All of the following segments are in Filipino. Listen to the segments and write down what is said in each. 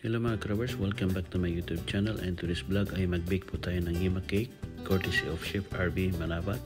Hello mga cravers, welcome back to my YouTube channel, and to this vlog ay mag-bake po tayo ng Yema cake courtesy of Chef RV Manabat.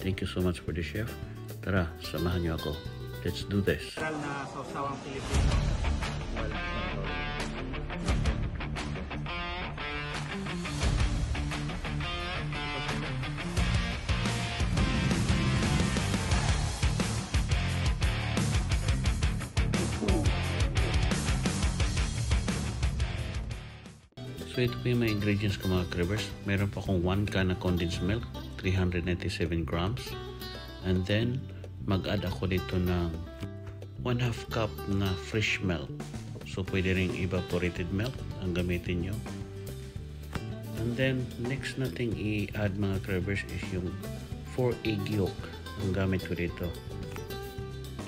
Thank you so much for the chef. Tara, samahan niyo ako. Let's do this. Na sausawang Pilipino. So ito po yung mga ingredients ko mga cravers. Meron po akong 1 can na condensed milk, 397 grams. And then, mag-add ako dito ng 1/2 cup na fresh milk. So pwede rin evaporated milk ang gamitin nyo. And then, next nating i-add mga cravers is yung 4 egg yolk ang gamit ko dito.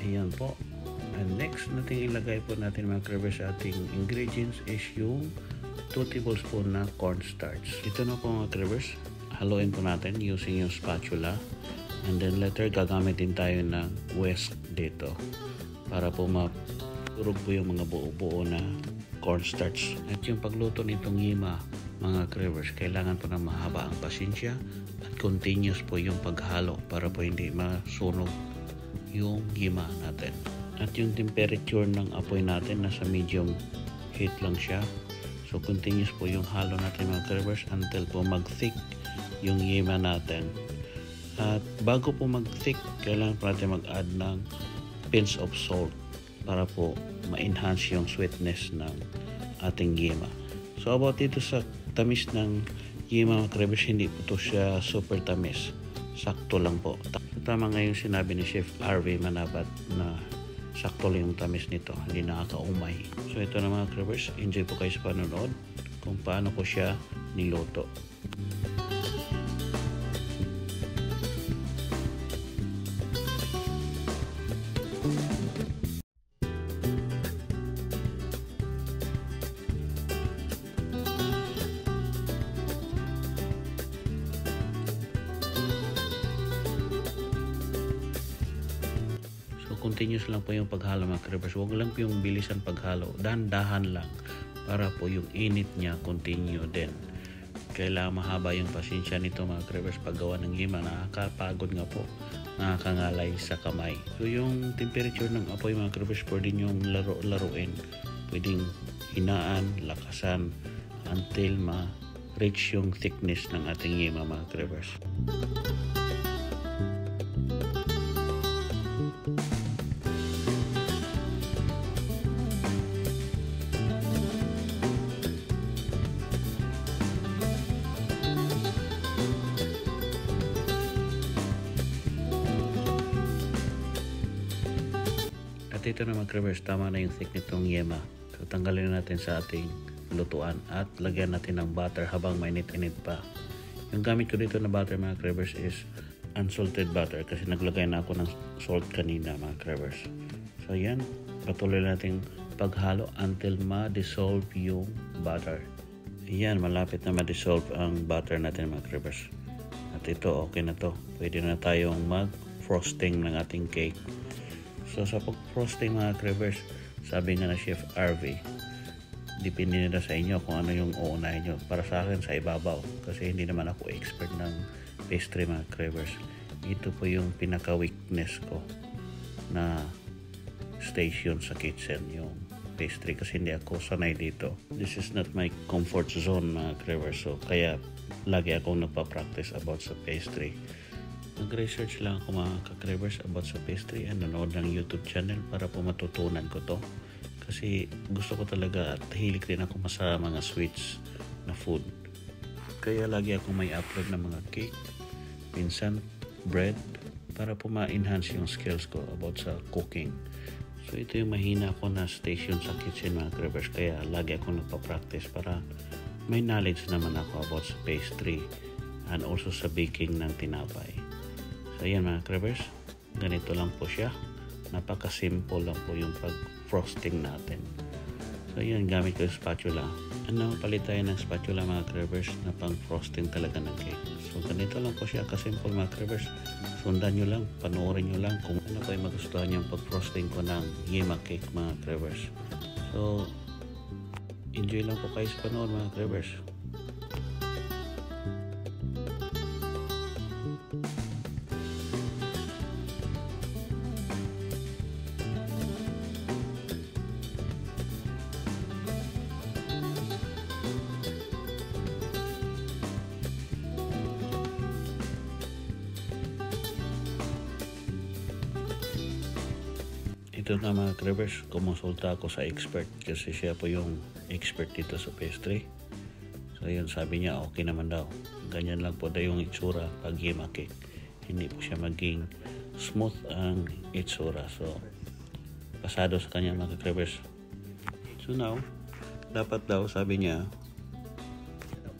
Ayan po. And next nating ilagay po natin mga cravers sa ating ingredients is yung 2 tablespoon na cornstarch. Ito na po mga cravers. Haluin po natin using yung spatula. And then later gagamit din tayo ng whisk dito para po maturog po yung mga buo-buo na cornstarch. At yung pagluto nitong yema mga cravers, kailangan po na mahaba ang pasensya at continuous po yung paghalo para po hindi masunog yung yema natin. At yung temperature ng apoy natin nasa medium heat lang siya. So continuous po yung halo natin mga cravers until po mag-thick yung yema natin. At bago po mag-thick, kailangan po natin mag-add ng pinch of salt para po ma-enhance yung sweetness ng ating yema. So about dito sa tamis ng yema mga cravers, hindi po to siya super tamis. Sakto lang po. Tama nga yung sinabi ni Chef RV Manabat na sakto lang yung tamis nito, hindi nakakaumay. So ito na mga cravers, enjoy po kayo sa panonood kung paano ko siya niluto. Continuous lang po yung paghalo mga cravers. Huwag lang po yung bilisan paghalo. Dahan-dahan lang para po yung init niya continue din. Kailangan mahaba yung pasensya nito mga cravers paggawa ng yema. Nakakapagod nga po. Nakakangalay sa kamay. So yung temperature ng apoy mga cravers, pwede yung laruin. Pwedeng hinaan, lakasan until ma-reach yung thickness ng ating yema mga cravers. At ito na mga cravers, tama na yung thick nitong yema. So tanggalin natin sa ating lutuan at lagyan natin ng butter habang mainit-init pa. Yung gamit ko dito na butter mga cravers is unsalted butter kasi naglagay na ako ng salt kanina mga cravers. So yan, patuloy natin paghalo until ma-dissolve yung butter. Yan, malapit na ma-dissolve ang butter natin mga cravers. At ito, okay na to. Pwede na tayong mag-frosting ng ating cake. So sa pag-frosting mga cravers, sabi nga na Chef RV, depende nila sa inyo kung ano yung uunahin nyo. Para sa akin, sa ibabaw. Kasi hindi naman ako expert ng pastry mga cravers. Ito po yung pinaka-weakness ko na station sa kitchen, yung pastry. Kasi hindi ako sanay dito. This is not my comfort zone mga cravers. So kaya lagi akong nagpa-practice about sa pastry. Nag-research lang ako mga ka-cravers about sa pastry and nanood ng YouTube channel para po matutunan ko to. Kasi gusto ko talaga at hilig rin ako sa mga sweets na food. Kaya lagi ako may upload ng mga cake, minsan bread, para po ma-enhance yung skills ko about sa cooking. So ito yung mahina ko na station sa kitchen mga cravers. Kaya lagi ako nagpa-practice para may knowledge naman ako about sa pastry and also sa baking ng tinapay. So ayan mga cravers, ganito lang po siya. Napaka-simple lang po yung pag-frosting natin. So ayan, gamit ko yung spatula. Palit tayo ng spatula mga cravers na pang-frosting talaga ng cake. So ganito lang po siya ka-simple mga cravers. Sundan nyo lang, panoorin nyo lang kung ano pa yung magustuhan yung pag-frosting ko ng yema cake mga cravers. So Enjoy lang po kayo sa panood mga Krevers. Ito na mga Krevers, kumonsulta ako sa expert kasi siya po yung expert dito sa pastry. So yun, sabi niya okay naman daw. Ganyan lang po daw yung itsura pag yema cake. Hindi po siya maging smooth ang itsura. So pasado sa kanya mga Krevers. So now, dapat daw sabi niya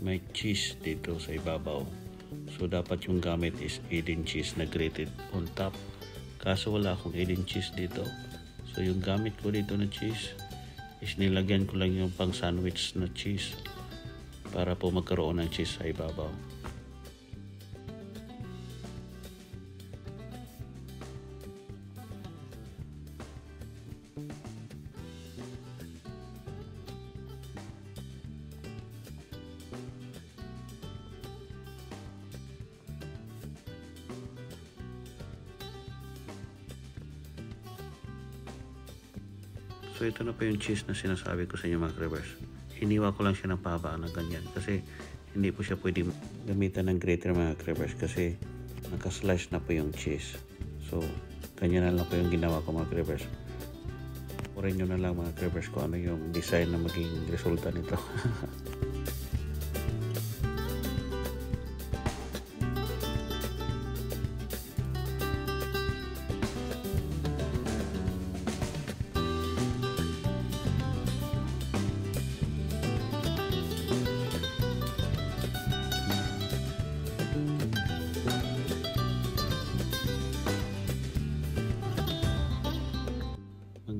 may cheese dito sa ibabaw. So dapat yung gamit is Eden cheese na grated on top. Kaso wala akong Eden cheese dito. So yung gamit ko dito na cheese is nilagyan ko lang yung pang sandwich na cheese para po magkaroon ng cheese sa ibabaw. So ito na po yung cheese na sinasabi ko sa inyo mga Krevers. Hiniwa ko lang siya ng paba na ganyan kasi hindi po siya pwede gamitan ng grater mga Krevers kasi nakaslice na po yung cheese. So ganyan na lang po yung ginawa ko mga Krevers. Purin nyo na lang mga Krevers kung ano yung design na maging resulta nito.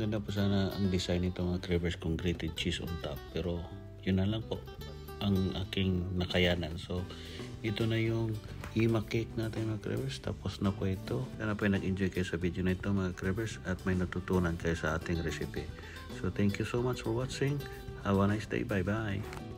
Maganda po sana ang design nito mga Krevers kung grated cheese on top, pero yun na lang po ang aking nakayanan. So ito na yung yema cake natin mga Krevers. Tapos na po ito. Sana po nag-enjoy kayo sa video na ito mga Krevers at may natutunan kayo sa ating recipe. So thank you so much for watching. Have a nice day. Bye bye.